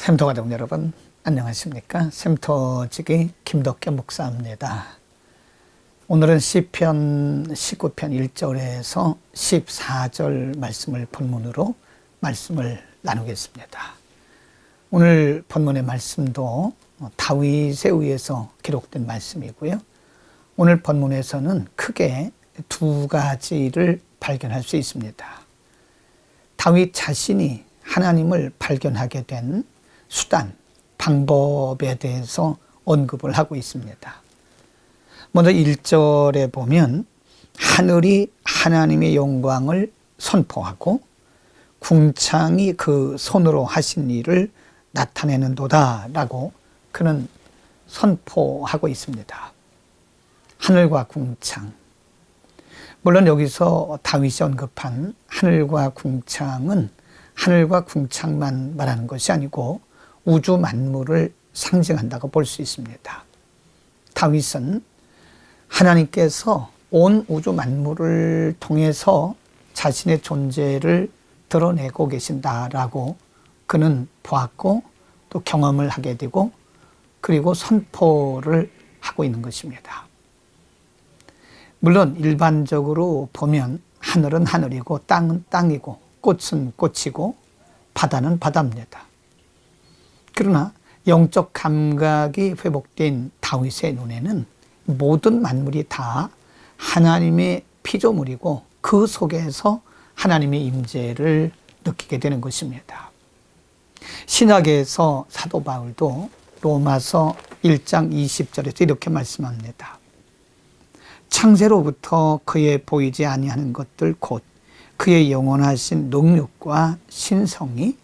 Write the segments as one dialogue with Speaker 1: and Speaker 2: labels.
Speaker 1: 샘터 가족 여러분 안녕하십니까? 샘터지기 김덕현 목사입니다. 오늘은 시편 19편 1절에서 14절 말씀을 본문으로 말씀을 나누겠습니다. 오늘 본문의 말씀도 다윗에 의해서 기록된 말씀이고요. 오늘 본문에서는 크게 두 가지를 발견할 수 있습니다. 다윗 자신이 하나님을 발견하게 된 수단, 방법에 대해서 언급을 하고 있습니다. 먼저 1절에 보면 하늘이 하나님의 영광을 선포하고 궁창이 그 손으로 하신 일을 나타내는도다 라고 그는 선포하고 있습니다. 하늘과 궁창. 물론 여기서 다윗이 언급한 하늘과 궁창은 하늘과 궁창만 말하는 것이 아니고 우주 만물을 상징한다고 볼 수 있습니다. 다윗은 하나님께서 온 우주 만물을 통해서 자신의 존재를 드러내고 계신다라고 그는 보았고 또 경험을 하게 되고 그리고 선포를 하고 있는 것입니다. 물론 일반적으로 보면 하늘은 하늘이고 땅은 땅이고 꽃은 꽃이고 바다는 바다입니다. 그러나 영적 감각이 회복된 다윗의 눈에는 모든 만물이 다 하나님의 피조물이고 그 속에서 하나님의 임재를 느끼게 되는 것입니다. 신약에서 사도 바울도 로마서 1장 20절에서 이렇게 말씀합니다. 창세로부터 그의 보이지 아니하는 것들 곧 그의 영원하신 능력과 신성이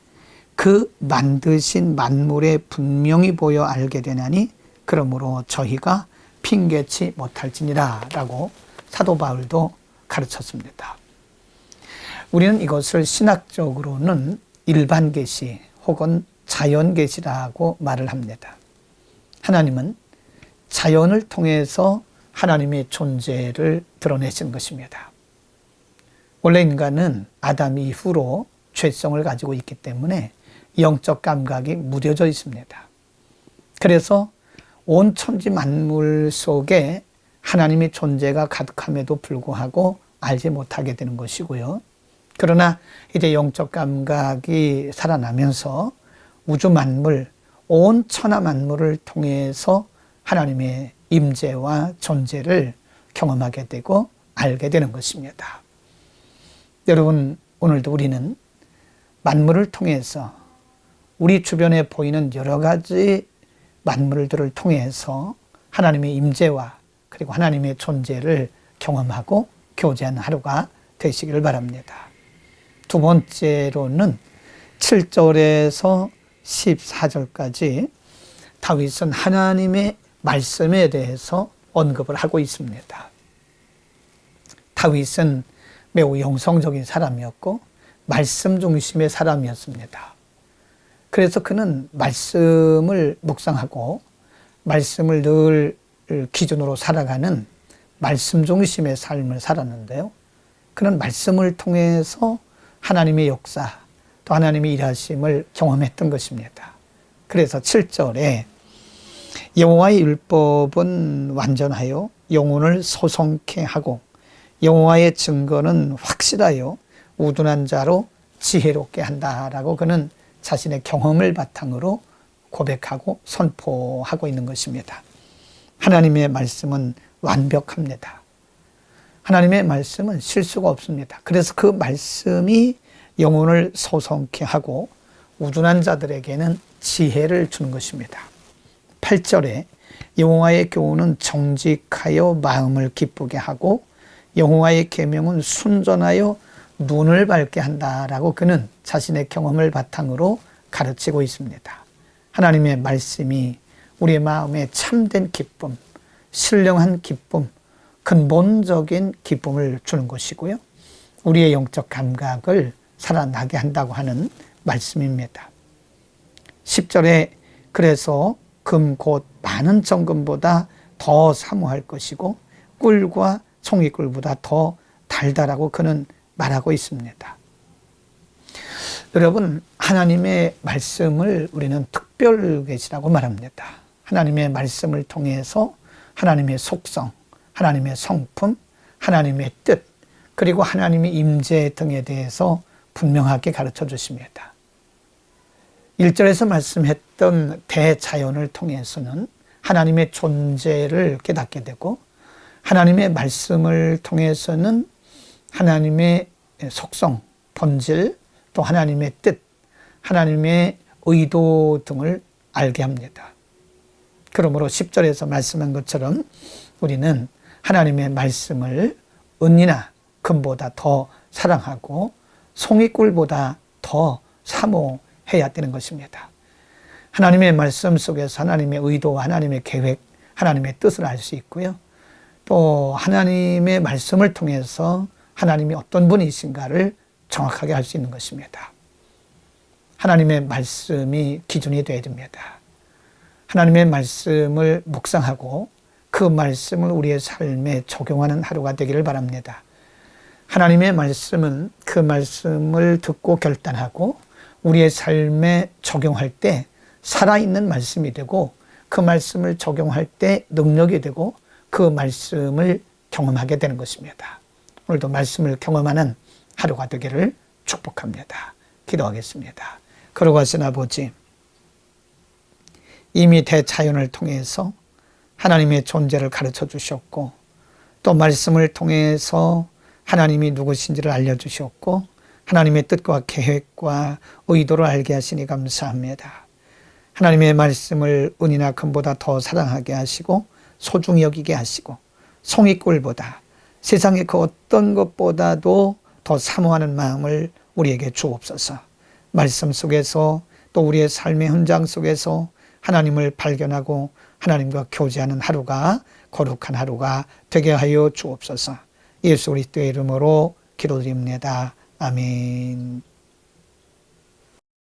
Speaker 1: 그 만드신 만물에 분명히 보여 알게 되나니 그러므로 저희가 핑계치 못할지니라 라고 사도 바울도 가르쳤습니다. 우리는 이것을 신학적으로는 일반 계시 혹은 자연 계시라고 말을 합니다. 하나님은 자연을 통해서 하나님의 존재를 드러내신 것입니다. 원래 인간은 아담 이후로 죄성을 가지고 있기 때문에 영적 감각이 무뎌져 있습니다. 그래서 온 천지 만물 속에 하나님의 존재가 가득함에도 불구하고 알지 못하게 되는 것이고요. 그러나 이제 영적 감각이 살아나면서 우주 만물, 온 천하 만물을 통해서 하나님의 임재와 존재를 경험하게 되고 알게 되는 것입니다. 여러분, 오늘도 우리는 만물을 통해서 우리 주변에 보이는 여러 가지 만물들을 통해서 하나님의 임재와 그리고 하나님의 존재를 경험하고 교제하는 하루가 되시기를 바랍니다. 두 번째로는 7절에서 14절까지 다윗은 하나님의 말씀에 대해서 언급을 하고 있습니다. 다윗은 매우 영성적인 사람이었고 말씀 중심의 사람이었습니다. 그래서 그는 말씀을 묵상하고 말씀을 늘 기준으로 살아가는 말씀 중심의 삶을 살았는데요. 그는 말씀을 통해서 하나님의 역사 또 하나님의 일하심을 경험했던 것입니다. 그래서 7절에 여호와의 율법은 완전하여 영혼을 소성케 하고 여호와의 증거는 확실하여 우둔한 자로 지혜롭게 한다라고 그는 자신의 경험을 바탕으로 고백하고 선포하고 있는 것입니다. 하나님의 말씀은 완벽합니다. 하나님의 말씀은 실수가 없습니다. 그래서 그 말씀이 영혼을 소성케 하고 우둔한 자들에게는 지혜를 주는 것입니다. 8절에 여호와의 교훈은 정직하여 마음을 기쁘게 하고 여호와의 계명은 순전하여 눈을 밝게 한다라고 그는 자신의 경험을 바탕으로 가르치고 있습니다. 하나님의 말씀이 우리의 마음에 참된 기쁨, 신령한 기쁨, 근본적인 기쁨을 주는 것이고요. 우리의 영적 감각을 살아나게 한다고 하는 말씀입니다. 10절에 그래서 금 곧 많은 정금보다 더 사모할 것이고 꿀과 송이꿀보다 더 달다라고 그는 말하고 있습니다. 여러분, 하나님의 말씀을 우리는 특별 계시라고 말합니다. 하나님의 말씀을 통해서 하나님의 속성, 하나님의 성품, 하나님의 뜻, 그리고 하나님의 임재 등에 대해서 분명하게 가르쳐 주십니다. 1절에서 말씀했던 대자연을 통해서는 하나님의 존재를 깨닫게 되고, 하나님의 말씀을 통해서는 하나님의 속성, 본질, 또 하나님의 뜻, 하나님의 의도 등을 알게 합니다. 그러므로 10절에서 말씀한 것처럼 우리는 하나님의 말씀을 은이나 금보다 더 사랑하고 송이꿀보다 더 사모해야 되는 것입니다. 하나님의 말씀 속에서 하나님의 의도와 하나님의 계획, 하나님의 뜻을 알 수 있고요. 또 하나님의 말씀을 통해서 하나님이 어떤 분이신가를 정확하게 알 수 있는 것입니다. 하나님의 말씀이 기준이 되어야 됩니다. 하나님의 말씀을 묵상하고 그 말씀을 우리의 삶에 적용하는 하루가 되기를 바랍니다. 하나님의 말씀은 그 말씀을 듣고 결단하고 우리의 삶에 적용할 때 살아있는 말씀이 되고, 그 말씀을 적용할 때 능력이 되고, 그 말씀을 경험하게 되는 것입니다. 오늘도 말씀을 경험하는 하루가 되기를 축복합니다. 기도하겠습니다. 거룩하신 아버지, 이미 대자연을 통해서 하나님의 존재를 가르쳐 주셨고, 또 말씀을 통해서 하나님이 누구신지를 알려주셨고, 하나님의 뜻과 계획과 의도를 알게 하시니 감사합니다. 하나님의 말씀을 은이나 금보다 더 사랑하게 하시고 소중히 여기게 하시고, 송이꿀보다, 세상의 그 어떤 것보다도 더 사모하는 마음을 우리에게 주옵소서. 말씀 속에서 또 우리의 삶의 현장 속에서 하나님을 발견하고 하나님과 교제하는 하루가 거룩한 하루가 되게 하여 주옵소서. 예수 그리스도의 이름으로 기도드립니다. 아멘.